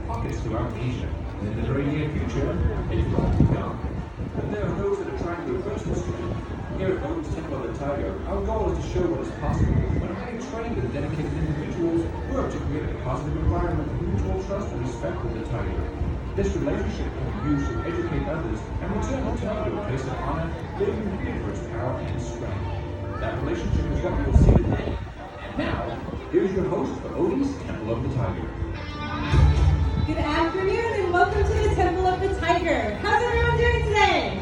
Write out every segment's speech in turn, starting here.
pockets throughout Asia, and in the very near future, it will all be gone. And there are those that are trying to reverse this trend. Here at Owen's Temple of the Tiger, our goal is to show what is possible when highly trained and dedicated individuals work to create a positive environment of mutual trust and respect with the tiger. This relationship can be used to educate others and return the tiger a place of honor, building the fear for its power and strength. That relationship is what you will see today. And now, here's your host for Odin's Temple of the Tiger. Good afternoon and welcome to the Temple of the Tiger. How's everyone doing today?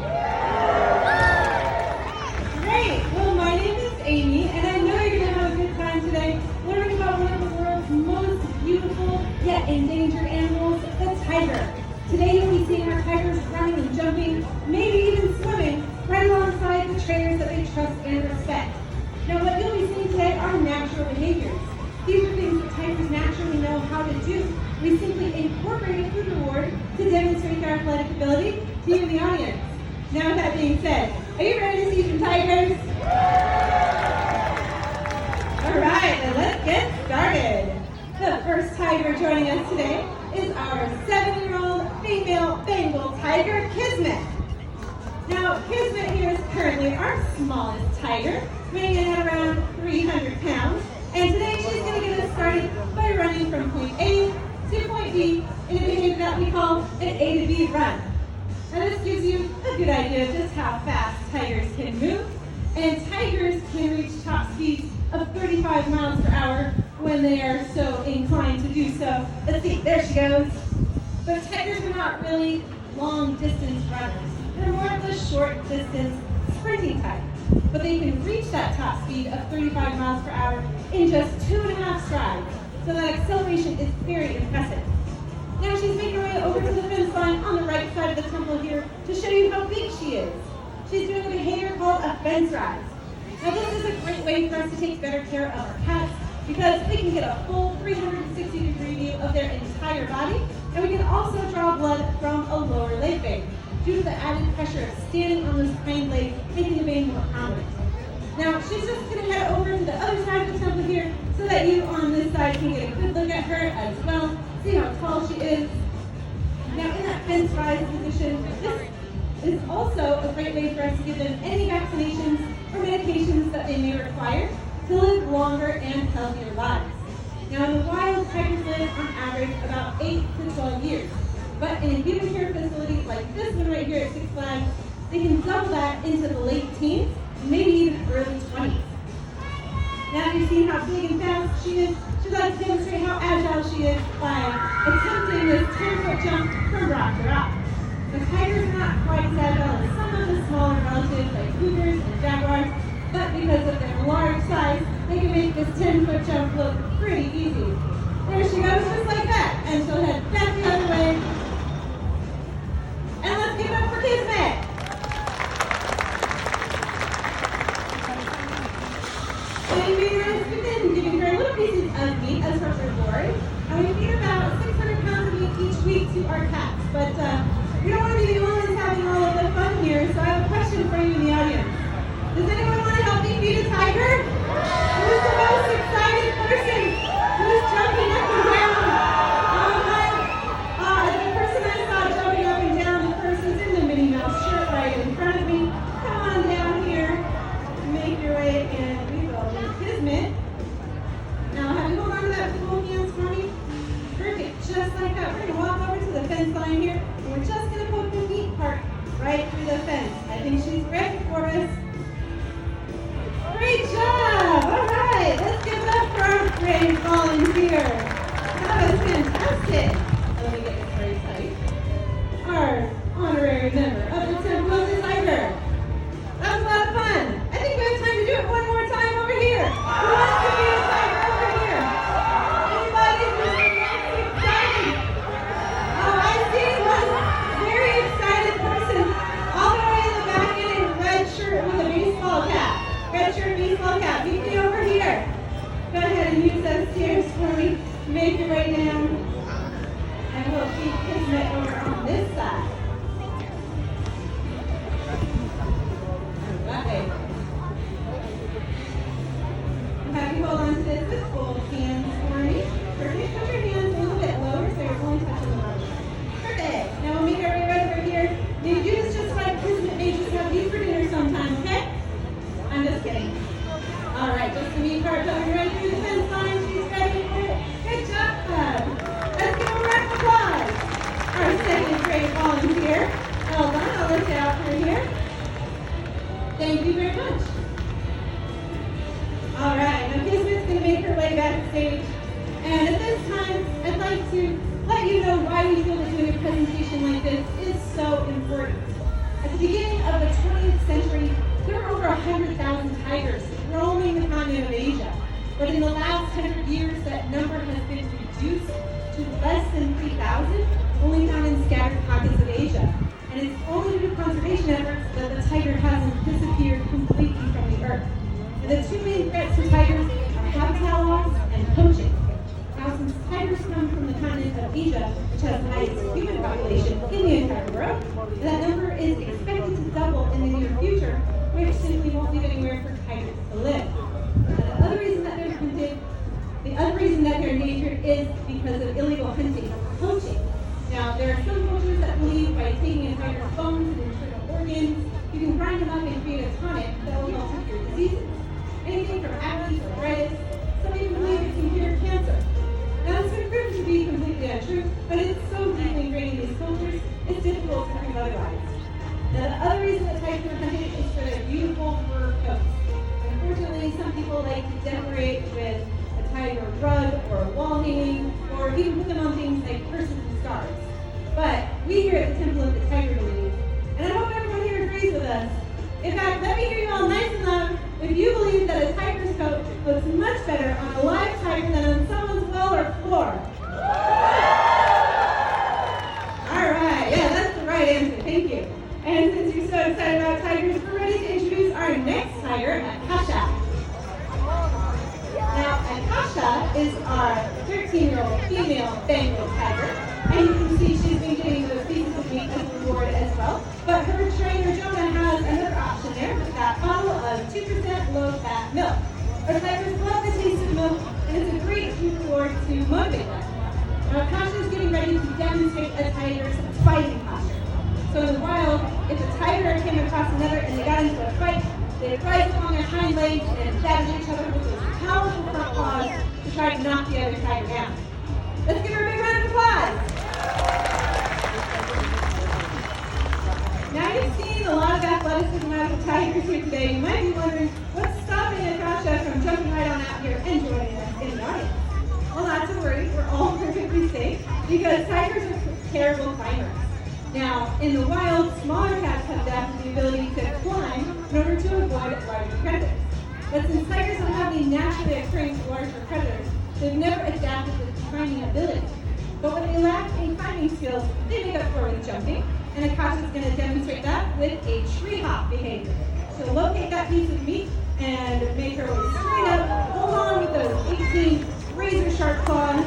Great. Well, my name is Amy and I know you're going to have a good time today learning about one of the world's most beautiful yet endangered animals, the tiger. Today you'll be seeing our tigers running and jumping, maybe even swimming, right alongside the trainers that they trust and respect. Now what you'll be seeing today are natural behaviors. These are things that tigers naturally know how to do. We simply incorporate a food reward to demonstrate their athletic ability to you in the audience. Now with that being said, are you ready to see some tigers? Alright, then let's get started. The first tiger joining us today is our 7-year-old female Bengal tiger, Kismet. Now, Kismet here is currently our smallest tiger, weighing in at around 300 pounds. And today she's going to get us started by running from point A to point B in a behavior that we call an A to B run. Now this gives you a good idea of just how fast tigers can move. And tigers can reach top speeds of 35 miles per hour when they are so inclined to do so. Let's see, there she goes. But tigers are not really long distance runners. They're more of the short distance sprinting type. But they can reach that top speed of 35 miles per hour in just 2.5 strides. So that acceleration is very impressive. Now she's making her way over to the fence line on the right side of the temple here to show you how big she is. She's doing a behavior called a fence rise. Now this is a great way for us to take better care of our cats because we can get a full 360-degree view of their entire body, and we can also draw blood from a lower leg vein due to the added pressure of standing on those hind legs, making the vein more prominent. Now she's just going to head over to the other side of the temple here so that you on this side can get a good look at her as well, see how tall she is. Now in that fence rise position, this is also a great way for us to give them any vaccinations or medications that they may require to live longer and healthier lives. Now in the wild, tigers live on average about 8 to 12 years. But in a human care facility like this one right here at SixFlags, they can double that into the late teens, maybe even early 20s. Now you've seen how big and fast she is, she'd like to demonstrate how agile she is by attempting this 10-foot jump from rock to rock. The tigers are not quite as agile as some of the smaller relatives like cougars and jaguars, but because of their large size, they can make this 10-foot jump look pretty easy. There she goes, just like that, and she'll head back the other way. And let's give it up for Kismet! And we have been giving her little pieces of meat as her reward. And we feed about 600 pounds of meat each week to our cats. But we don't want to be the only ones having all of the fun here, so I have a question for you in the audience. Does anyone want to help me feed a tiger? Who's the most excited person? Who's jumping up and down? The person I saw jumping up and down, the person's in the Minnie Mouse shirt right in front of me. Come on down here, make your way, and we will do Kismet. Now have you hold on to that with both hands for me? Perfect, just like that. We're going to walk over to the fence line here, and we're just going to poke the meat part right through the fence. I think she's ready for us. Great job! All right, let's give it up for our brave volunteer. That was fantastic. Let me get this very tight. Our honorary member of the Temple of the Tiger. That was a lot of fun. I think we have time to do it one more time over here. Who wants to be a tiger over here? Anybody who's excited? Oh, I see one very excited person all the way in the back in a red shirt with a baseball cap. Red shirt, baseball cap. Meet me over here. Go ahead and use those stairs for me. Make your way down. Well done. I'll let you out through here. Thank you very much. All right, now Kismet's going to make her way backstage. And at this time, I'd like to let you know why we feel that doing a presentation like this is so important. At the beginning of the 20th century, there were over 100,000 tigers roaming the continent of Asia. But in the last 100 years, that number has been reduced to less than 3,000, only found in scattered pockets of Asia. And it's only due to conservation efforts that the tiger hasn't disappeared completely from the earth. And the two main threats to tigers are habitat loss and poaching. Now, since tigers come from the continent of Asia, which has the highest human population in the entire world, and that number is expected to double in the near future, which simply won't leave anywhere for tigers to live. The other reason that they're endangered is because of illegal hunting, poaching. Now, there are some poachers that believe by taking a tiger's bones and internal organs, you can grind them up and create a tonic that will help to cure diseases. Anything from acne to arthritis. Some even believe it can cure cancer. Now, this has proven to be completely untrue, but it's so deeply ingrained in these cultures, it's difficult to prove otherwise. Now, the other reason that tigers are hunted is for their beautiful fur coats. Unfortunately, some people like to decorate with a tiger rug or a wall hanging, or even put them on things like purses and scarves. But we here at the Temple of the Tiger believe, and I hope everyone here agrees with us. In fact, let me hear you all nice and loud if you believe that a tiger's coat looks much better on a live tiger than on someone's well or floor. All right, yeah, that's the right answer. Thank you. And since you're so excited about tigers, we're ready to introduce our next tiger, Akasha. Now, Akasha is our 13-year-old female Bengal tiger, and you can see she's been getting those pieces of meat as a reward as well. But her trainer, Jonah, has another option there with that bottle of 2% low-fat milk. Our tigers love the taste of milk, and it's a great reward to motivate them. Now, Akasha is getting ready to demonstrate a tiger's fighting posture. So in the wild, if a tiger came across another and they got into a fight, they'd rise along their hind legs and battle each other with those powerful front claws to try to knock the other tiger down. Let's give her a big round of applause. Now you've seen a lot of athleticism out of the tigers here today. You might be wondering what's stopping Akasha from jumping right on out here and joining us in the audience. Well, not to worry, we're all perfectly safe because tigers are terrible climbers. Now, in the wild, smaller cats have adapted the ability to climb in order to avoid larger predators. But since tigers don't have any naturally occurring larger predators, they've never adapted the climbing ability. But when they lack in climbing skills, they make up for it with jumping, and Akasha is going to demonstrate that with a tree hop behavior. So locate that piece of meat and make her way straight up, hold on with those 18 razor-sharp claws,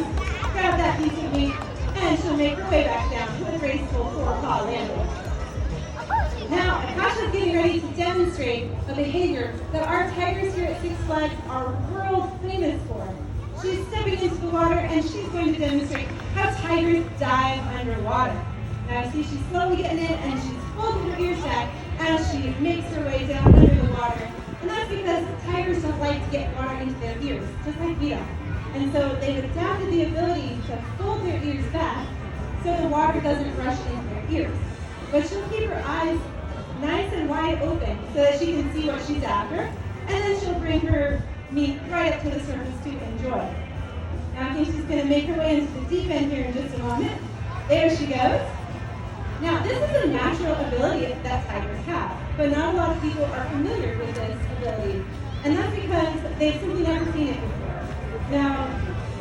grab that piece of meat, and she'll make her way back down to a graceful four-paw landing. Now, Akasha is getting ready to demonstrate a behavior that our tigers here at Six Flags are world famous for. She's stepping into the water and she's going to demonstrate how tigers dive underwater. Now, you see she's slowly getting in and she's folding her ear sac as she makes her way down under the water. And that's because tigers don't like to get water into their ears, just like we don't. And so they've adapted the ability to fold their ears back so the water doesn't rush into their ears. But she'll keep her eyes nice and wide open so that she can see what she's after, and then she'll bring her meat right up to the surface to enjoy. Now I think she's going to make her way into the deep end here in just a moment. There she goes. Now this is a natural ability that tigers have, but not a lot of people are familiar with this ability, and that's because they've simply never seen it before. Now,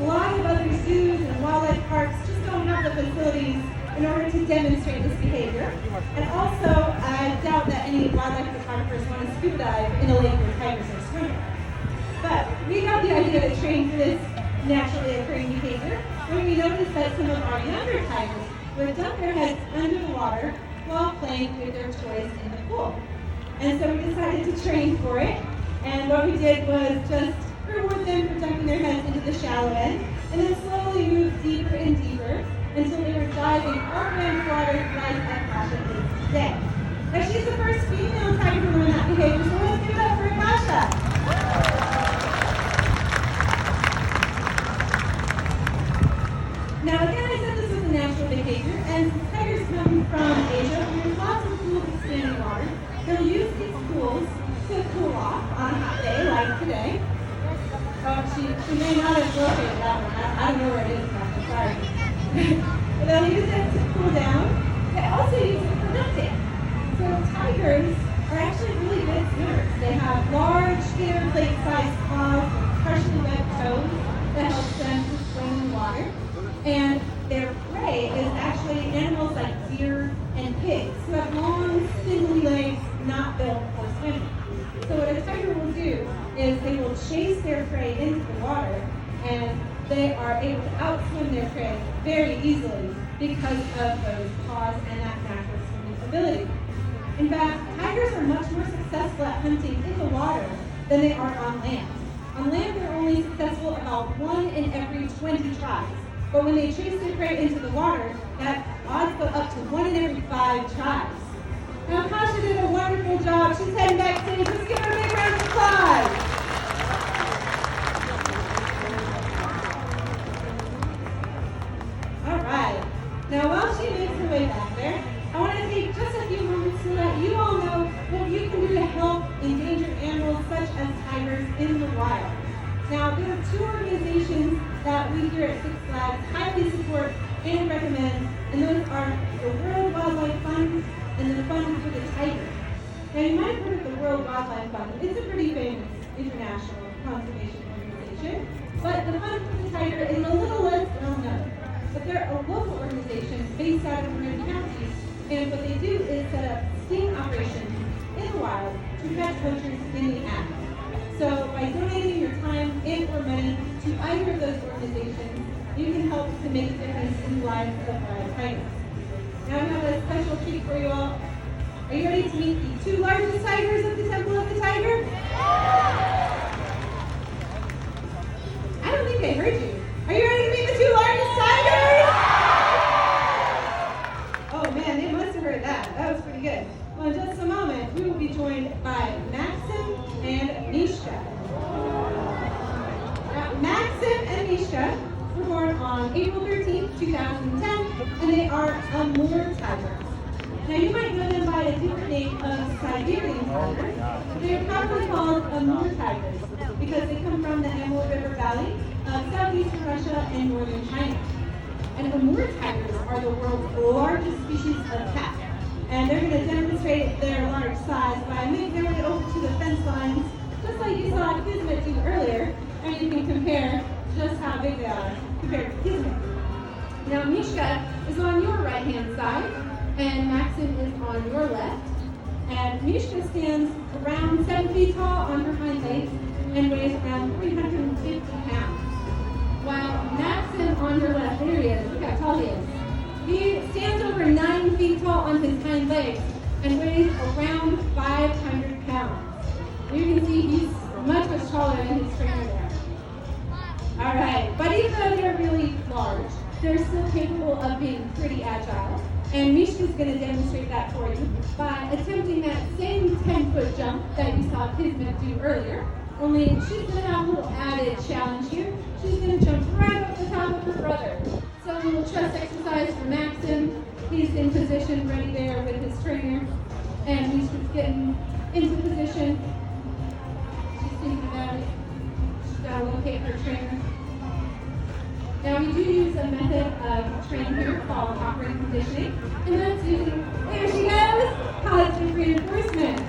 a lot of other zoos and wildlife parks just don't have the facilities in order to demonstrate this behavior. And also, I doubt that any wildlife photographers want to scuba dive in a lake where tigers are swimming. But we got the idea to train for this naturally occurring behavior when we noticed that some of our younger tigers would dump their heads under the water while playing with their toys in the pool. And so we decided to train for it. And what we did was just reward them for dunking their heads into the shallow end, and then slowly move deeper and deeper until they were diving all around the water like Akasha is today. Now she's the first female tiger to learn that behavior, so let's give it up for Akasha. Now again, I said this was a natural behavior, and since tigers come from Asia, there's lots They'll use these tools to cool off on a hot day like today. Oh, she may not have located that one. I don't know where it is now. I'm sorry. But they'll use it to cool down. They also use it for hunting. So tigers are actually really good swimmers. They have large, dinner plate-sized claws and partially webbed toes that helps them to swim in the water. And their prey is actually animals like deer and pigs who have long, spindly legs not built for swimming. So what a tiger will do is they will chase their prey into the water, and they are able to outswim their prey very easily because of those paws and that natural swimming ability. In fact, tigers are much more successful at hunting in the water than they are on land. On land, they're only successful about 1 in every 20 tries. But when they chase their prey into the water, that odds go up to 1 in every 5 tries. Now, Kasha did a wonderful job. She's heading backstage. Let's give her a big round of applause. All right. Now, while she makes her way back there, I want to take just a few moments to let you all know what you can do to help endangered animals such as tigers in the wild. Now, there are 2 organizations that we here at Six Flags highly support and recommend, and those are the World Wildlife Fund and the Fund for the Tiger. Now, you might have heard of the World Wildlife Fund. It's a pretty famous international conservation organization, but the Fund for the Tiger is a little less well known. But they're a local organization based out of Marin County, and what they do is set up sting operations in the wild to catch poachers in the act. So by donating your time and or money to either of those organizations, you can help to make a difference in the lives of wild tigers. Now we have a special treat for you all. Are you ready to meet the 2 largest tigers of the Temple of the Tiger? I don't think I heard you. Are you ready to meet the 2 largest tigers? Oh man, they must have heard that. That was pretty good. Well, in just a moment, we will be joined by Maxim and Mishka. Now, Maxim and Mishka were born on April 13, 2010, and they are Amur tigers. Now, you might know them by a different name of Siberian tigers. They are probably called Amur tigers because they come from the Amur River Valley of southeastern Russia and northern China. And Amur tigers are the world's largest species of cat. And they're going to demonstrate their large size by making their way over to the fence lines, just like you saw Kismet do earlier, and you can compare just how big they are compared to Kismet. Now, Mishka is on your right-hand side, and Maxim is on your left. And Mishka stands around 7 feet tall on her hind legs and weighs around 350 pounds. While Maxim on your left, there he is, look how tall he is. He stands over 9 feet tall on his hind legs and weighs around 500 pounds. You can see he's much taller than his trainer there. All right, but even though they're really large, they're still capable of being pretty agile. And Mishka's going to demonstrate that for you by attempting that same 10-foot jump that you saw Kismet do earlier. Only she's going to have a little added challenge here. She's going to jump right up the top of her brother. So a little chest exercise for Maxim. He's in position, ready there with his trainer. And Mishka's getting into position. She's thinking about it. She's got to locate her trainer. Now we do use a method of training here called operating conditioning, and that's using, there she goes, positive reinforcement.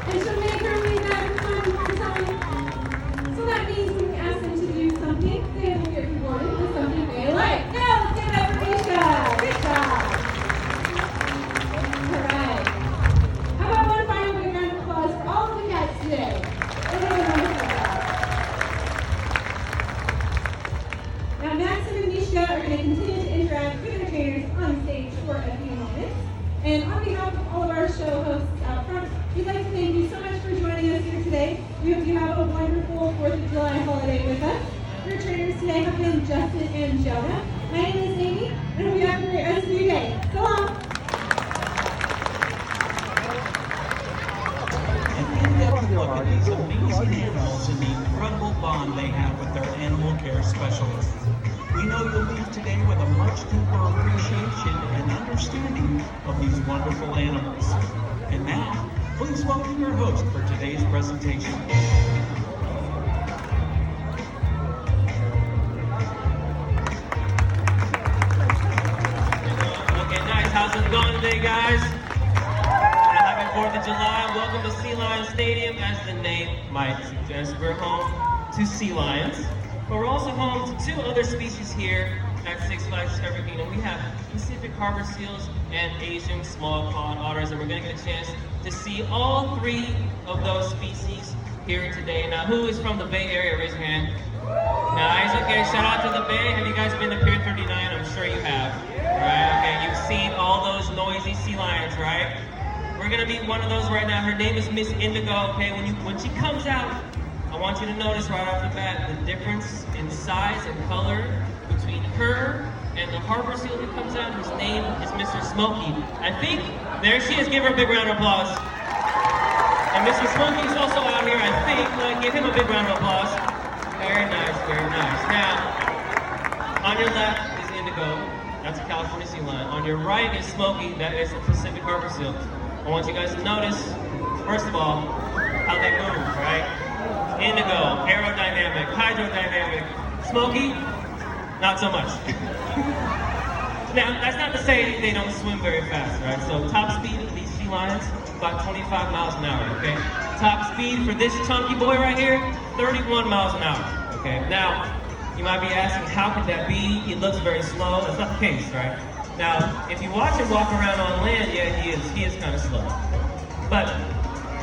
And she'll make her way back one time. So that means when we ask them to do something, they will get rewarded with something they like. Now let's give it up for Misha. Good job. All right. How about one final big round of applause for all of the cats today? They're doing a wonderful job. Now, Maxim and Mishka are going to continue to interact with their trainers on stage for a few moments. And on behalf of all of our show hosts out front, we'd like to thank you so much for joining us here today. We hope you have a wonderful 4th of July holiday with us. Your trainers today have been Justin and Jonah. My name is Amy, and hope you have a great rest of your day. So long! And look at these amazing animals and the incredible bond they have with their animal care specialists. We know you'll leave today with a much deeper appreciation and understanding of these wonderful animals. And now, please welcome your host for today's presentation. Okay, nice. How's it going today, guys? Happy 4th of July. Welcome to Sea Lion Stadium. As the name might suggest, we're home to sea lions, but we're also home to two other species here at Six Flags Discovery Kingdom. We have Pacific harbor seals and Asian small pond otters, and we're going to get a chance to see all three of those species here today. Now, who is from the Bay Area? Raise your hand. Nice. Okay, shout out to the Bay. Have you guys been to Pier 39? I'm sure you have. Right? Okay, you've seen all those noisy sea lions, right? We're gonna meet one of those right now. Her name is Miss Indigo. Okay, when she comes out, I want you to notice right off the bat the difference in size and color between her and the harbor seal that comes out. His name is Mr. Smokey. I think there she is. Give her a big round of applause. And Mr. Smokey is also out here. I think. Give him a big round of applause. Very nice, very nice. Now, on your left is Indigo. That's a California sea lion. On your right is Smokey. That is a Pacific harbor seal. I want you guys to notice, first of all, how they move, right? Indigo, aerodynamic, hydrodynamic. Smokey, not so much. Now, that's not to say they don't swim very fast, right? So top speed of these sea lions, about 25 miles an hour, okay? Top speed for this chunky boy right here, 31 miles an hour, okay? Now, you might be asking, how could that be? He looks very slow. That's not the case, right? Now, if you watch him walk around on land, yeah, he is kind of slow. But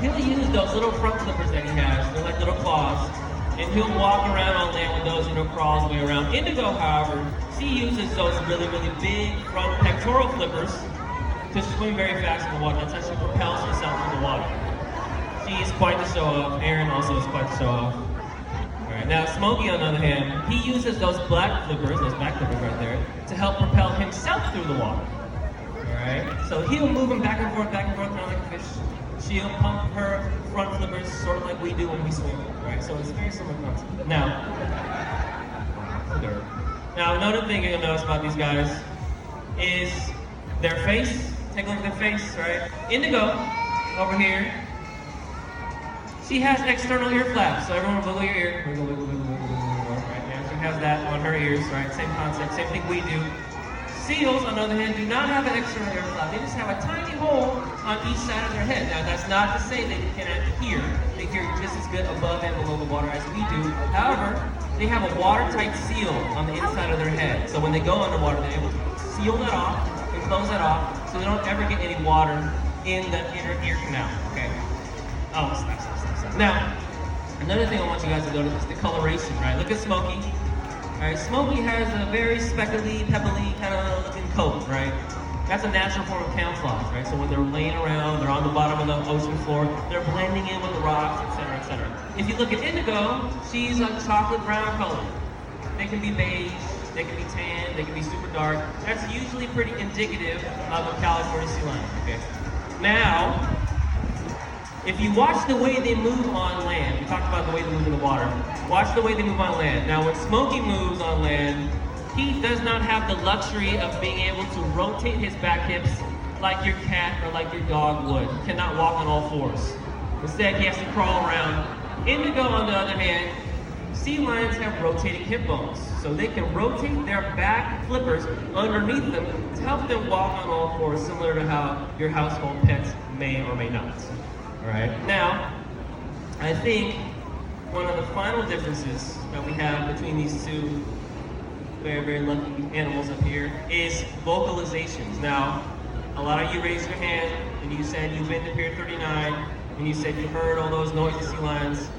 he'll use those little front flippers that he has, they're like little claws, and he'll walk around on land with those, crawl his way around. Indigo, however, she uses those really, really big front pectoral flippers to swim very fast in the water. That's how she propels herself in the water. She is quite the show off. Aaron also is quite the show off. Alright, now Smokey, on the other hand, he uses those black flippers, those back flippers right there, to help propel himself through the water. Alright, so he'll move him back and forth, kind of like a fish. She'll pump her front flippers sort of like we do when we swim, right? So it's a very similar concept. Now, another thing you'll notice about these guys is their face. Take a look at their face, right? Indigo, over here, she has external ear flaps. So everyone wiggle your ear. Wiggle, wiggle, wiggle, wiggle, wiggle, wiggle, right? Yeah, she has that on her ears, right? Same concept, same thing we do. Seals, on the other hand, do not have an external ear flap. They just have a tiny hole on each side of their head. Now, that's not to say they cannot hear. They hear just as good above and below the water as we do. However, they have a watertight seal on the inside of their head. So when they go underwater, they're able to seal that off and close that off so they don't ever get any water in the inner ear canal, okay? Oh, stop. Now, another thing I want you guys to notice is the coloration, right? Look at Smokey. Alright, Smokey has a very speckly, pebbly kind of looking coat, right? That's a natural form of camouflage, right? So when they're laying around, they're on the bottom of the ocean floor, they're blending in with the rocks, etc., etc. If you look at Indigo, she's a chocolate brown color. They can be beige, they can be tan, they can be super dark. That's usually pretty indicative of a California sea lion, okay? Now, if you watch the way they move on land, we talked about the way they move in the water, watch the way they move on land. Now when Smokey moves on land, he does not have the luxury of being able to rotate his back hips like your cat or like your dog would. He cannot walk on all fours. Instead, he has to crawl around. Indigo, on the other hand, sea lions have rotating hip bones. So they can rotate their back flippers underneath them to help them walk on all fours, similar to how your household pets may or may not. All right. Now, I think one of the final differences that we have between these two very, very lucky animals up here is vocalizations. Now, a lot of you raised your hand and you said you've been to Pier 39 and you said you heard all those noisy sea lions.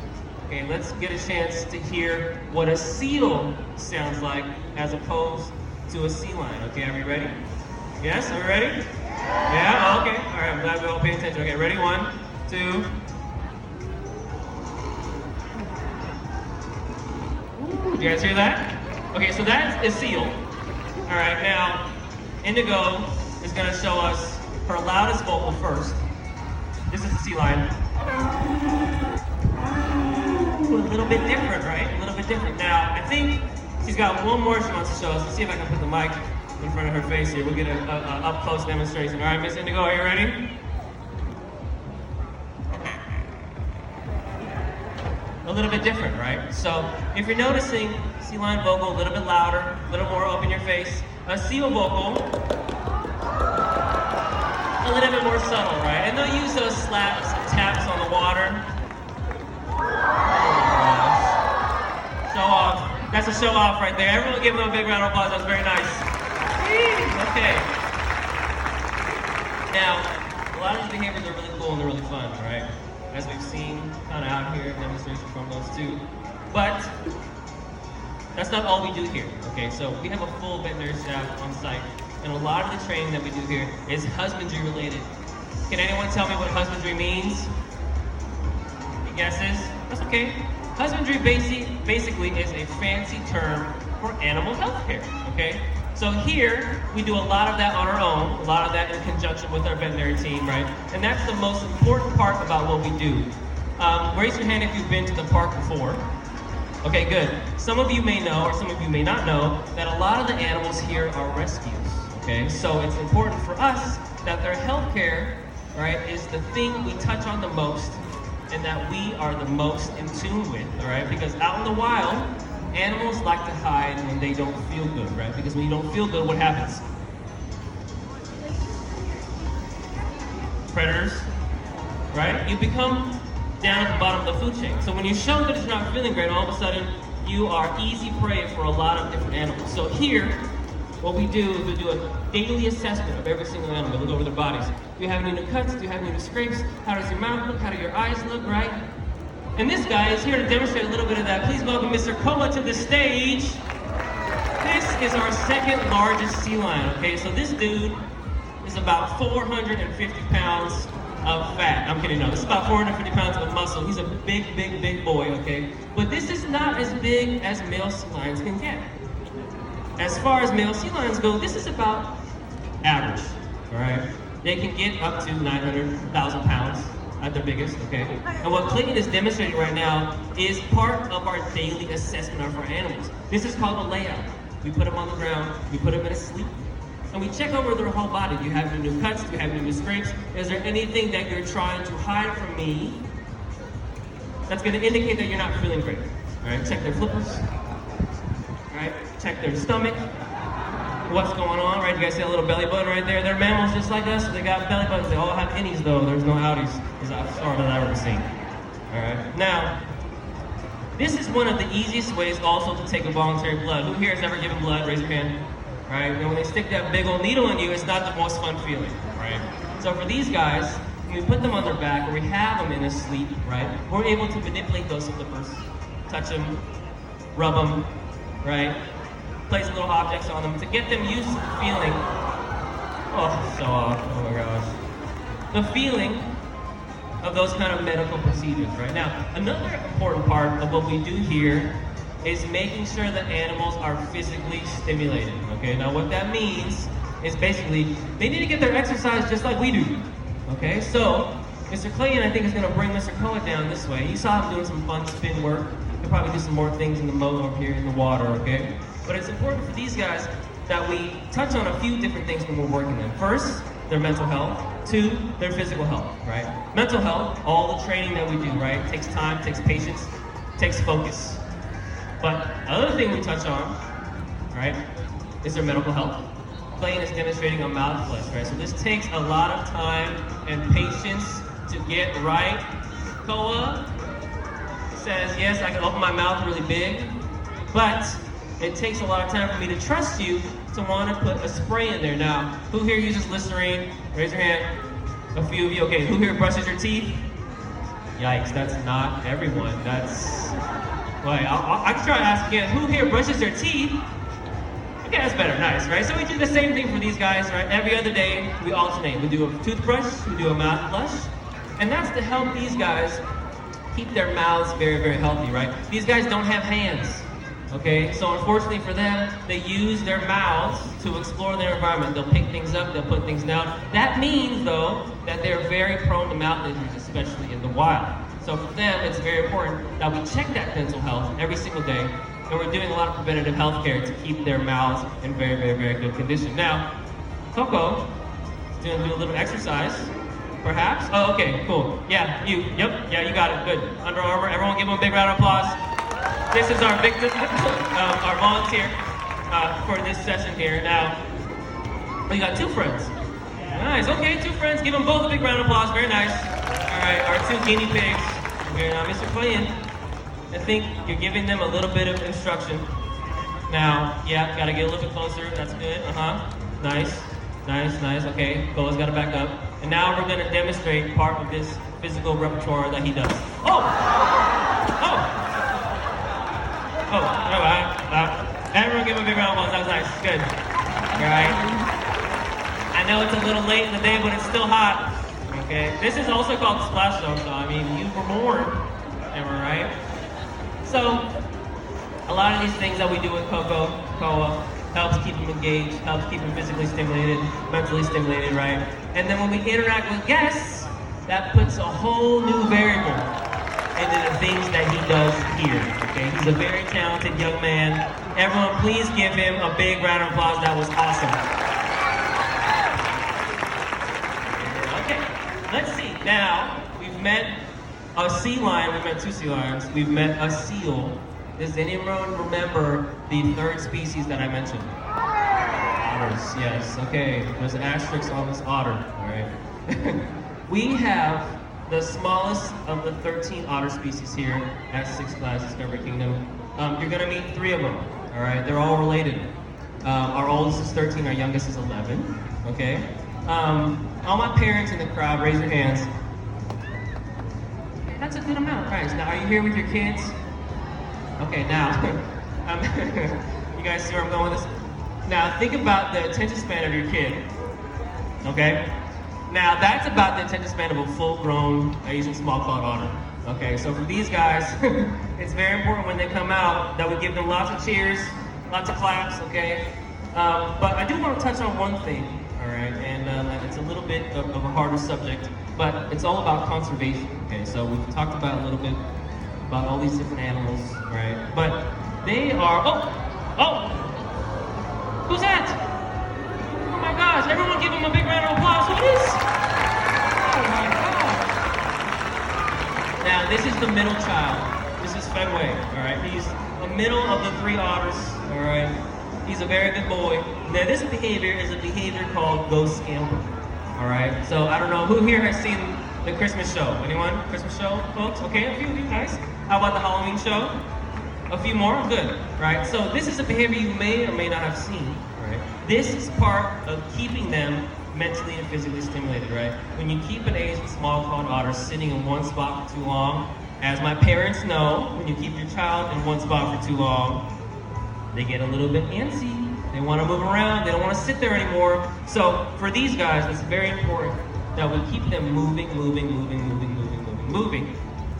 Okay, let's get a chance to hear what a seal sounds like as opposed to a sea lion. Okay, are we ready? Yes, are we ready? Yeah, okay. All right, I'm glad we all pay attention. Okay, ready? 1, 2. Did you guys hear that? Okay, so that's a seal. All right, now Indigo is going to show us her loudest vocal first. This is the sea lion. Ooh, a little bit different, right? A little bit different. Now, I think she's got one more she wants to show us. Let's see if I can put the mic in front of her face here. We'll get a up-close demonstration. All right, Miss Indigo, are you ready? a little bit different, right? So if you're noticing sea lion vocal a little bit louder, a little more up in your face, a seal vocal a little bit more subtle, right? And they'll use those slaps and taps on the water. Oh my gosh. Show off. That's a show off right there. Everyone give them a big round of applause. That was very nice. Okay. Now, a lot of these behaviors are really cool and they're really fun, right? As we've seen kind of out here, demonstration from those too. But that's not all we do here, okay? So we have a full veterinary staff on site, and a lot of the training that we do here is husbandry related. Can anyone tell me what husbandry means? Any guesses? That's okay. Husbandry basically is a fancy term for animal health care, okay? So here, we do a lot of that on our own, a lot of that in conjunction with our veterinary team, right? And that's the most important part about what we do. Raise your hand if you've been to the park before. Okay, good. Some of you may know, or some of you may not know, that a lot of the animals here are rescues, okay? So it's important for us that their health care, right, is the thing we touch on the most and that we are the most in tune with, all right? Because out in the wild, animals like to hide when they don't feel good, right? Because when you don't feel good, what happens? Predators, right? You become down at the bottom of the food chain. So when you show that you're not feeling great, all of a sudden, you are easy prey for a lot of different animals. So here, what we do is we do a daily assessment of every single animal. We look over their bodies. Do you have any new cuts? Do you have any new scrapes? How does your mouth look? How do your eyes look, right? And this guy is here to demonstrate a little bit of that. Please welcome Mr. Koa to the stage. This is our second largest sea lion, okay? So this dude is about 450 pounds of fat. I'm kidding, no. This is about 450 pounds of muscle. He's a big, big, big boy, okay? But this is not as big as male sea lions can get. As far as male sea lions go, this is about average, all right? They can get up to 900,000 pounds at their biggest, okay? And what Clayton is demonstrating right now is part of our daily assessment of our animals. This is called a layout. We put them on the ground, we put them in a sleep, and we check over their whole body. Do you have any new cuts? Do you have any new scrapes? Is there anything that you're trying to hide from me that's gonna indicate that you're not feeling great? All right, check their flippers, all right? Check their stomach. What's going on, right? You guys see a little belly button right there? They're mammals just like us. They got belly buttons. They all have innies though. There's no outies, as far as I've ever seen. All right. Now, this is one of the easiest ways also to take a voluntary blood. Who here has ever given blood? Raise your hand. Right? And when they stick that big old needle in you, it's not the most fun feeling, right? So for these guys, when we put them on their back, or we have them in a sleep, right? We're able to manipulate those flippers, touch them, rub them, right? Place little objects on them to get them used to the feeling. Oh, so off. Oh my gosh. The feeling of those kind of medical procedures, right? Now, another important part of what we do here is making sure that animals are physically stimulated, okay? Now, what that means is basically they need to get their exercise just like we do, okay? So, Mr. Clayton, I think, is gonna bring Mr. Koa down this way. You saw him doing some fun spin work. He'll probably do some more things in the moat over here in the water, okay? But it's important for these guys that we touch on a few different things when we're working them. First, their mental health. Two, their physical health, right? Mental health, all the training that we do, right? Takes time, takes patience, takes focus. But another thing we touch on, right, is their medical health. Clayton is demonstrating a mouth flush, right? So this takes a lot of time and patience to get right. Koa says, yes, I can open my mouth really big, but it takes a lot of time for me to trust you to want to put a spray in there. Now, who here uses Listerine? Raise your hand. A few of you. Okay, who here brushes your teeth? Yikes, that's not everyone. That's... Wait, I can try to ask again. Who here brushes their teeth? Okay, that's better. Nice, right? So we do the same thing for these guys, right? Every other day, we alternate. We do a toothbrush, we do a mouth flush, and that's to help these guys keep their mouths very, very healthy, right? These guys don't have hands. Okay, so unfortunately for them, they use their mouths to explore their environment. They'll pick things up, they'll put things down. That means, though, that they're very prone to mouth injuries, especially in the wild. So for them, it's very important that we check that dental health every single day, and we're doing a lot of preventative health care to keep their mouths in very, very, very good condition. Now, Coco is going to do a little exercise, Perhaps? Oh, okay, cool. Yeah, you. Yep, yeah, you got it. Good. Under Armour. Everyone give them a big round of applause. This is our victim, our volunteer for this session here. Now, we got 2 friends. Nice, okay, 2 friends. Give them both a big round of applause. Very nice. All right, our 2 guinea pigs. Okay, now, Mr. Quinn, I think you're giving them a little bit of instruction. Now, yeah, gotta get a little bit closer. That's good. Nice, nice, nice. Okay, Boa's gotta back up. And now we're gonna demonstrate part of this physical repertoire that he does. Oh! Oh! Oh, all right. Everyone give him a big round of applause. That was nice. Good. All right. I know it's a little late in the day, but it's still hot. Okay. This is also called the Splash Zone, so I mean, you were born. Am I right? So, a lot of these things that we do with Koa helps keep them engaged, helps keep them physically stimulated, mentally stimulated, right? And then when we interact with guests, that puts a whole new variable into the things that he does here, okay? He's a very talented young man. Everyone, please give him a big round of applause. That was awesome. Okay, let's see. Now, we've met a sea lion. We've met 2 sea lions. We've met a seal. Does anyone remember the 3rd species that I mentioned? Otters, yes. Okay, there's an asterisk on this otter, all right? We have the smallest of the 13 otter species here at Six Flags Discovery Kingdom. You're gonna meet 3 of them, all right? They're all related. Our oldest is 13, our youngest is 11, okay? All my parents in the crowd, raise your hands. That's a good amount, guys. Now, are you here with your kids? Okay, now, you guys see where I'm going with this? Now, think about the attention span of your kid, okay? Now, that's about the attention span of a full-grown Asian small-clawed otter, okay? So for these guys, it's very important when they come out that we give them lots of cheers, lots of claps, okay? But I do want to touch on one thing, all right? And it's a little bit of a harder subject, but it's all about conservation, okay? So we've talked about a little bit about all these different animals, right? But they are, oh! Who's that? Oh my gosh, everyone give him a big round of applause. Who is? Oh my God. Now, this is the middle child. This is Fenway, all right? He's the middle of the 3 otters, all right? He's a very good boy. Now, this behavior is a behavior called ghost scamper, all right? So, I don't know, who here has seen the Christmas show? Anyone? Christmas show, folks? Okay, a few of you guys. How about the Halloween show? A few more? Good, right? So this is a behavior you may or may not have seen, right? This is part of keeping them mentally and physically stimulated, right? When you keep an Asian small-clawed otter sitting in one spot for too long, as my parents know, when you keep your child in one spot for too long, they get a little bit antsy. They want to move around. They don't want to sit there anymore. So for these guys, it's very important that we keep them moving,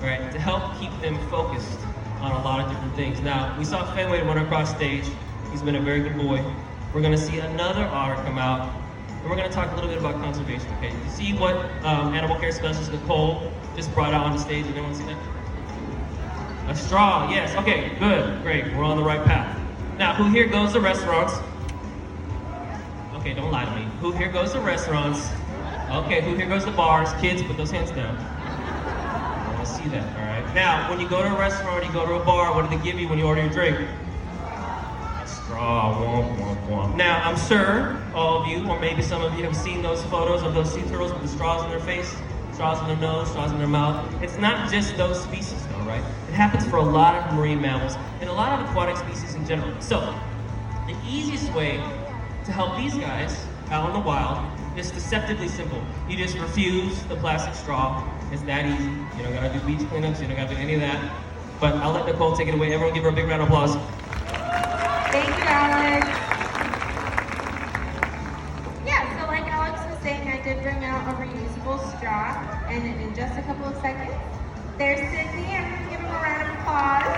right? To help keep them focused on a lot of different things. Now, we saw Fenway run across stage. He's been a very good boy. We're gonna see another otter come out, and we're gonna talk a little bit about conservation, okay? You see what animal care specialist Nicole just brought out on the stage? Did anyone see that? A straw, yes, okay, good, great, we're on the right path. Now, who here goes to restaurants? Okay, don't lie to me. Who here goes to restaurants? Okay, who here goes to bars? Kids, put those hands down. I want to see that, all right? Now, when you go to a restaurant, you go to a bar, what do they give you when you order your drink? A straw, womp, womp, womp. Now, I'm sure all of you, or maybe some of you have seen those photos of those sea turtles with the straws in their face, straws in their nose, straws in their mouth. It's not just those species though, right? It happens for a lot of marine mammals and a lot of aquatic species in general. So, the easiest way to help these guys out in the wild is deceptively simple. You just refuse the plastic straw. It's that easy. You don't gotta do beach cleanups, you don't gotta do any of that. But I'll let Nicole take it away. Everyone give her a big round of applause. Thank you, Alex. Yeah, so like Alex was saying, I did bring out a reusable straw, and in just a couple of seconds, there's Sydney. I'm gonna give him a round of applause.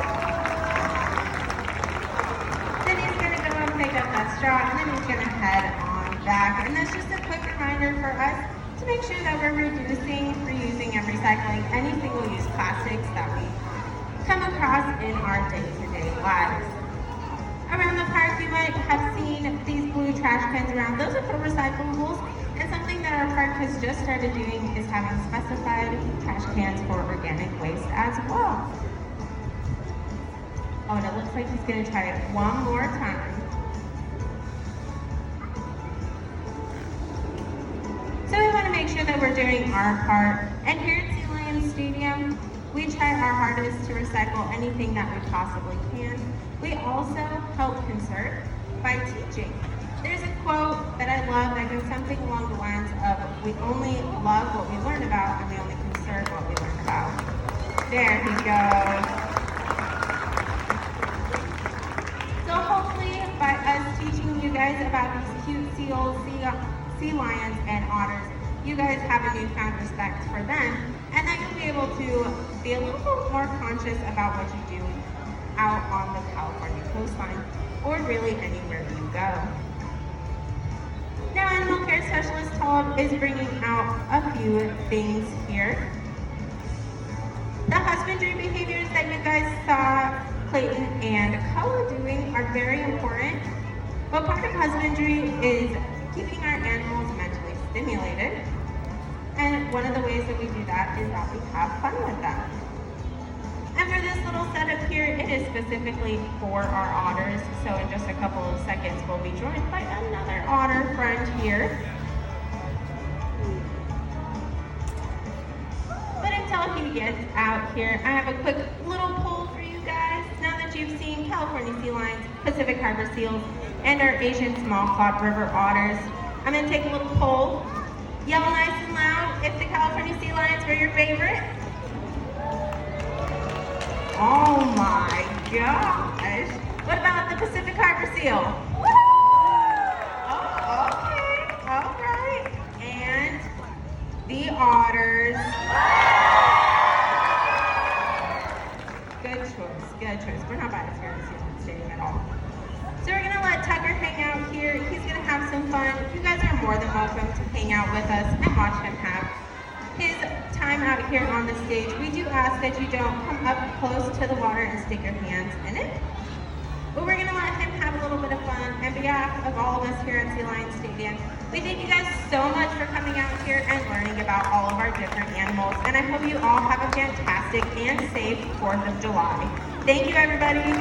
Sydney's gonna go and pick up that straw, and then he's gonna head on back. And that's just a quick reminder for us to make sure that we're reducing, reusing, and recycling any single-use plastics that we come across in our day-to-day lives. Around the park, you might have seen these blue trash cans around. Those are for recyclables. And something that our park has just started doing is having specified trash cans for organic waste as well. Oh, and it looks like he's gonna try it one more time. So we wanna make sure that we're doing our part. And here at Sea Lions Stadium, we try our hardest to recycle anything that we possibly can. We also help conserve by teaching. There's a quote that I love that goes something along the lines of, we only love what we learn about and we only conserve what we learn about. There he goes. So hopefully by us teaching you guys about these cute seals, sea lions, and otters, you guys have a newfound respect for them, and that you'll be able to be a little bit more conscious about what you do out on the California coastline, or really anywhere you go. Now, Animal Care Specialist Todd is bringing out a few things here. The husbandry behaviors that you guys saw Clayton and Kala doing are very important, but part of husbandry is keeping our animals mentally stimulated, and one of the ways that we do that is that we have fun with them. And for this little setup here, it is specifically for our otters, so in just a couple of seconds we'll be joined by another otter friend here. But until he gets out here, I have a quick little poll for you guys. Now that you've seen California sea lions, Pacific harbor seals, and our Asian small cod river otters, I'm gonna take a little poll. Yell nice and loud if the California sea lions were your favorite. Oh my gosh. What about the Pacific harbor seal? Oh, okay, all right. And the otters. Good choice. We're not biased here at Sea Lions Stadium at all. So we're gonna let Tucker hang out here. He's gonna have some fun. You guys are more than welcome to hang out with us and watch him have his time out here on the stage. We do ask that you don't come up close to the water and stick your hands in it. But we're gonna let him have a little bit of fun. And on behalf of all of us here at Sea Lions Stadium, we thank you guys so much for coming out here and learning about all of our different animals. And I hope you all have a fantastic and safe 4th of July. Thank you, everybody.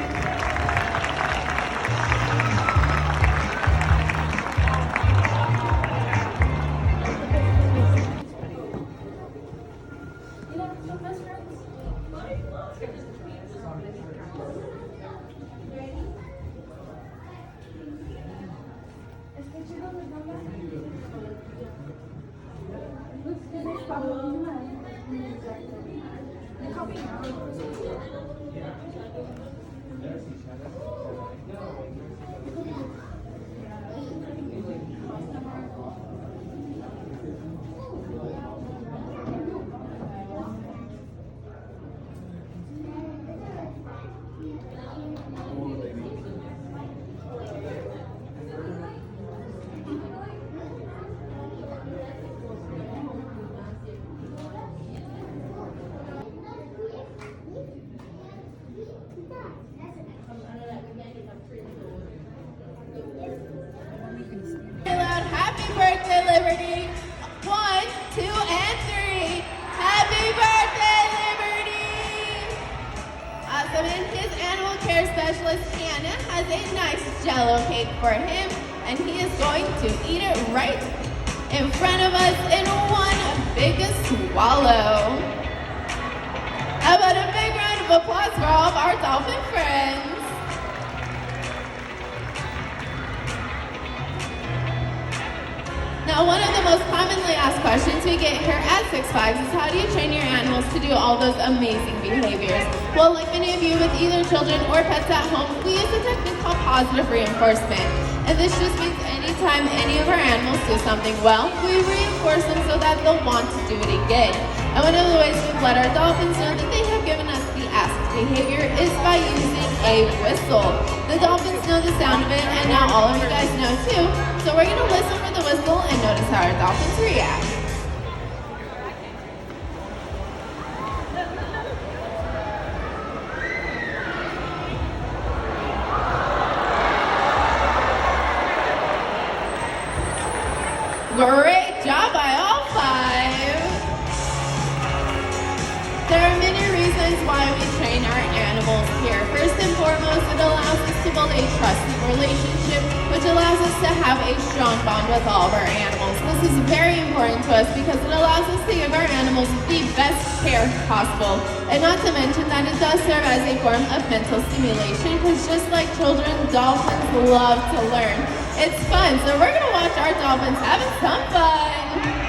Happy birthday, Liberty! 1, 2, and 3. Happy birthday, Liberty! Awesome, and his animal care specialist, Hannah, has a nice Jell-O cake for him, and he is going to eat it right in front of us in one big swallow. How about a big round of applause for all of our dolphin friends? Now, one of the most commonly asked questions we get here at Six Flags is how do you train your animals to do all those amazing behaviors? Well, like many of you with either children or pets at home, we use a technique called positive reinforcement. And this just means anytime any of our animals do something well, we reinforce them so that they'll want to do it again. And one of the ways we've let our dolphins know that they have given us the asked behavior is by using a whistle. The dolphins know the sound of it, and now all of you guys know too. So we're going to listen for the whistle and notice how our dolphins react. Great job by all 5. There are many reasons why we train our animals here. First and foremost, it allows us to build a trusting relationship, which allows us to have a strong bond with all of our animals. This is very important to us because it allows us to give our animals the best care possible. And not to mention that it does serve as a form of mental stimulation because just like children, dolphins love to learn. It's fun, so we're gonna watch our dolphins having some fun.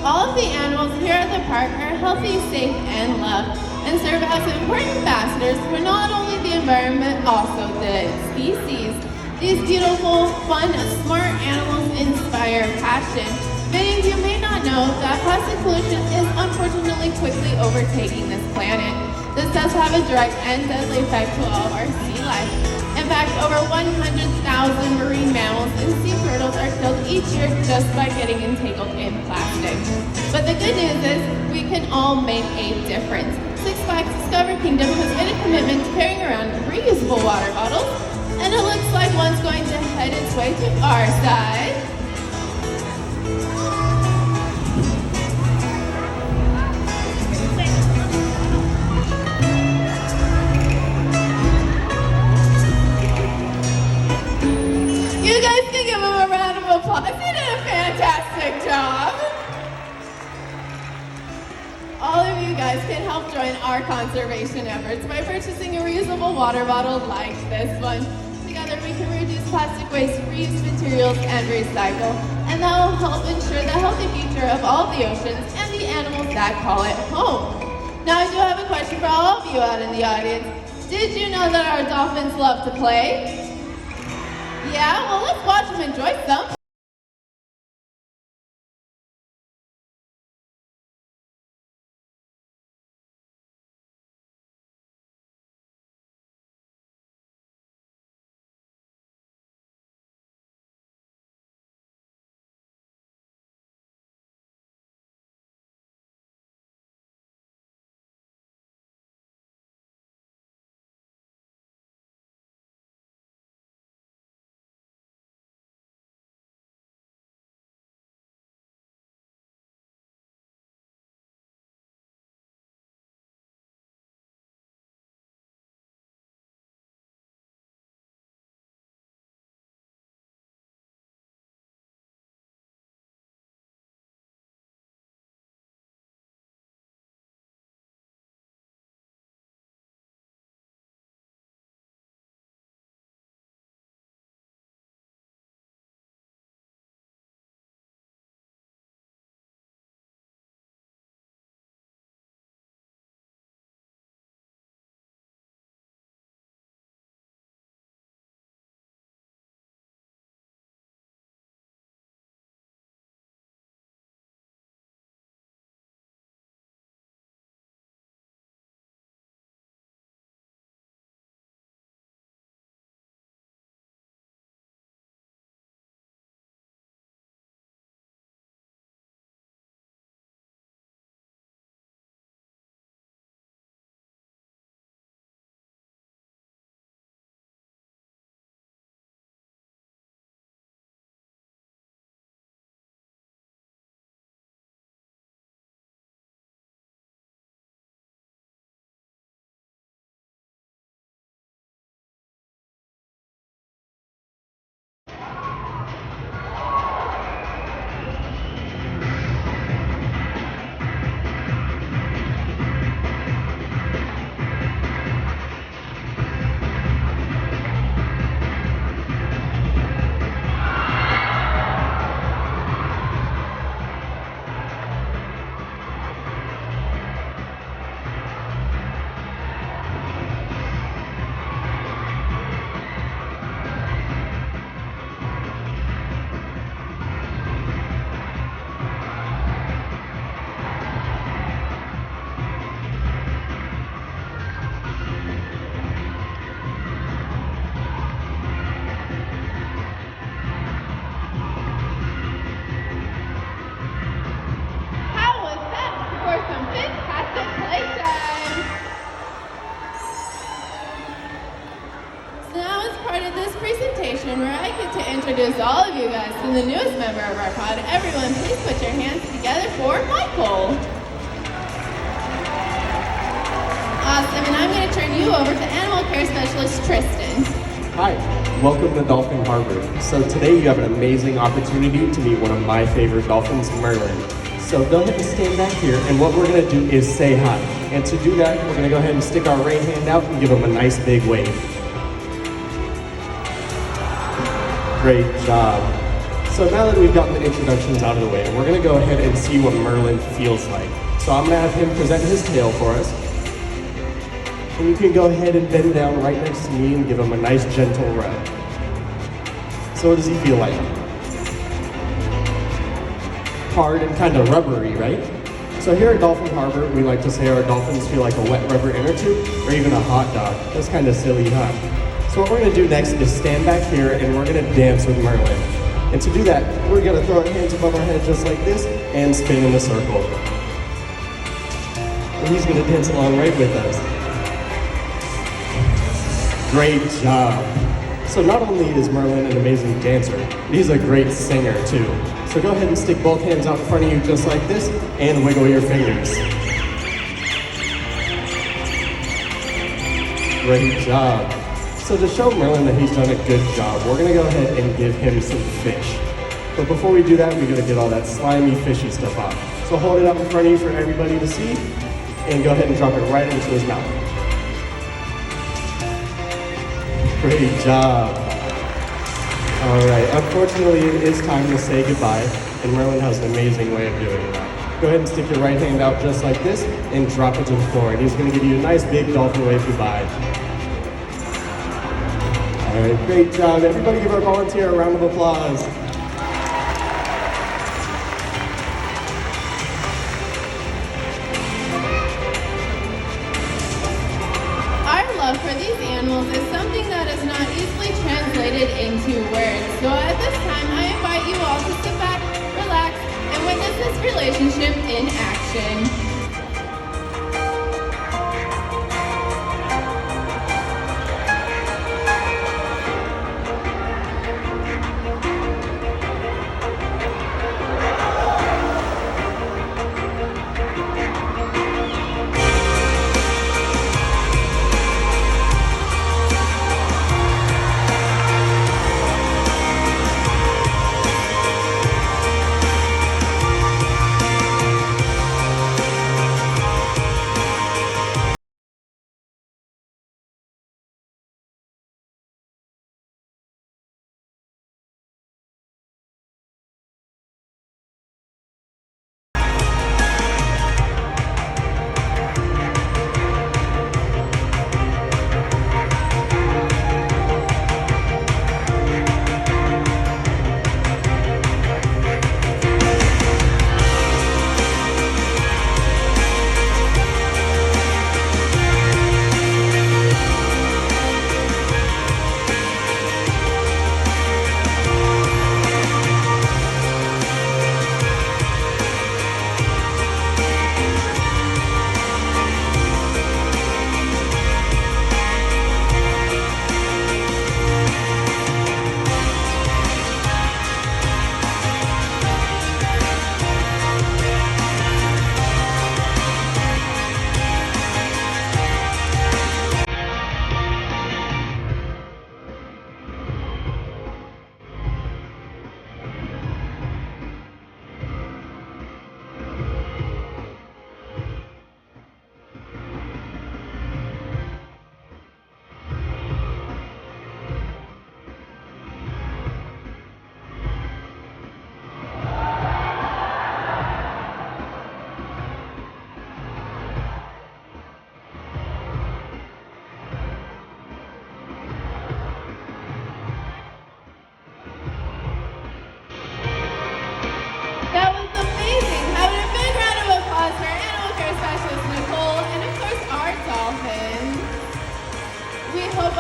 All of the animals here at the park are healthy, safe, and loved, and serve as important ambassadors for not only the environment, also the species. These beautiful, fun, smart animals inspire passion. Many of you may not know that plastic pollution is unfortunately quickly overtaking this planet. This does have a direct and deadly effect to all of our sea life. In fact, over 100,000 marine mammals and sea turtles are killed each year just by getting entangled in plastic. But the good news is we can all make a difference. Six Flags Discover Kingdom has made a commitment to carrying around reusable water bottles, and it looks like one's going to head its way to our side. You guys can give him a round of applause. He did a fantastic job. All of you guys can help join our conservation efforts by purchasing a reusable water bottle like this one. Together we can reduce plastic waste, reuse materials, and recycle. And that will help ensure the healthy future of all the oceans and the animals that call it home. Now I do have a question for all of you out in the audience. Did you know that our dolphins love to play? Yeah, well, let's watch them enjoy some. this presentation where I get to introduce all of you guys to the newest member of our pod. Everyone, please put your hands together for Michael. Awesome, and I'm going to turn you over to Animal Care Specialist Tristan. Hi, welcome to Dolphin Harbor. So today you have an amazing opportunity to meet one of my favorite dolphins, Merlin. So go ahead and stand back here, and what we're gonna do is say hi. And to do that, we're gonna go ahead and stick our right hand out and give him a nice big wave. Great job. So now that we've gotten the introductions out of the way, we're gonna go ahead and see what Merlin feels like. So I'm gonna have him present his tail for us. And you can go ahead and bend down right next to me and give him a nice gentle rub. So what does he feel like? Hard and kind of rubbery, right? So here at Dolphin Harbor, we like to say our dolphins feel like a wet rubber inner tube or even a hot dog. That's kind of silly, huh? So what we're gonna do next is stand back here and we're gonna dance with Merlin. And to do that, we're gonna throw our hands above our head just like this and spin in a circle. And he's gonna dance along right with us. Great job. So not only is Merlin an amazing dancer, but he's a great singer too. So go ahead and stick both hands out in front of you just like this and wiggle your fingers. Great job. So to show Merlin that he's done a good job, we're gonna go ahead and give him some fish. But before we do that, we gotta get all that slimy, fishy stuff off. So hold it up in front of you for everybody to see and go ahead and drop it right into his mouth. Great job. All right, unfortunately it is time to say goodbye, and Merlin has an amazing way of doing that. Go ahead and stick your right hand out just like this and drop it to the floor, and he's gonna give you a nice big dolphin wave goodbye. All right, great job. Everybody give our volunteer a round of applause. For these animals is something that is not easily translated into words. So at this time, I invite you all to sit back, relax, and witness this relationship in action.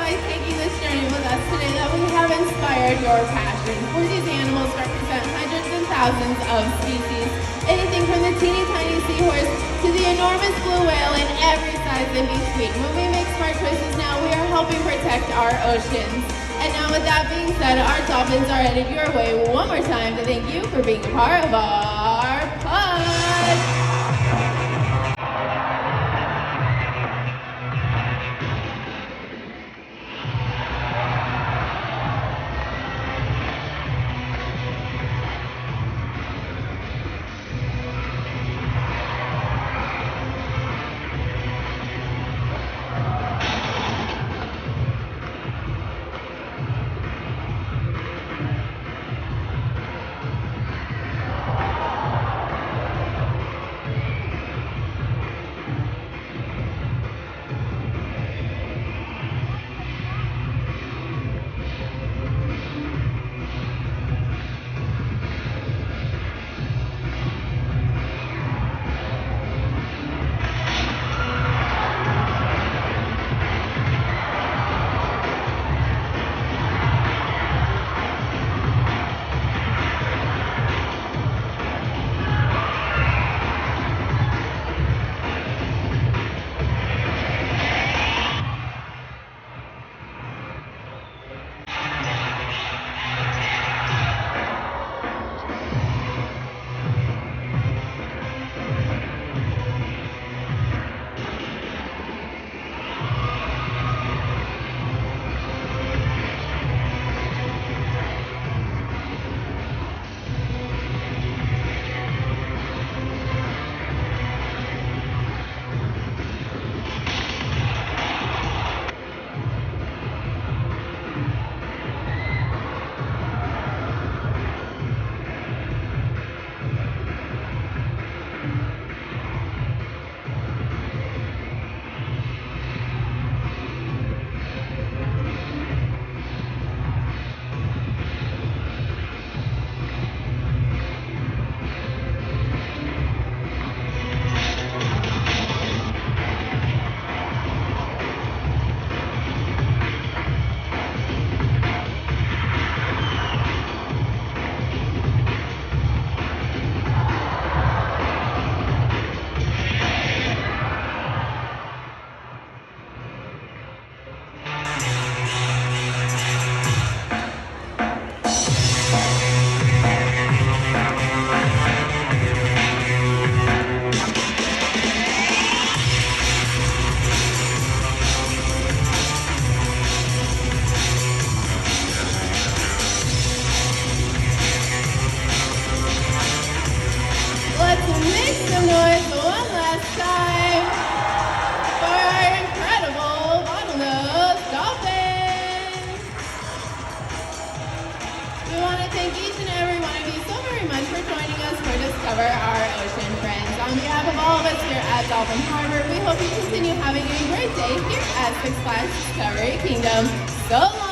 by taking this journey with us today that we have inspired your passion, for these animals represent hundreds and thousands of species. Anything from the teeny tiny seahorse to the enormous blue whale and every size in between. When we make smart choices now, we are helping protect our oceans. And now with that being said, our dolphins are headed your way one more time to thank you for being a part of our pod. Dolphin Harbor. We hope you continue having a great day here at Six Flags Discovery Kingdom. So long!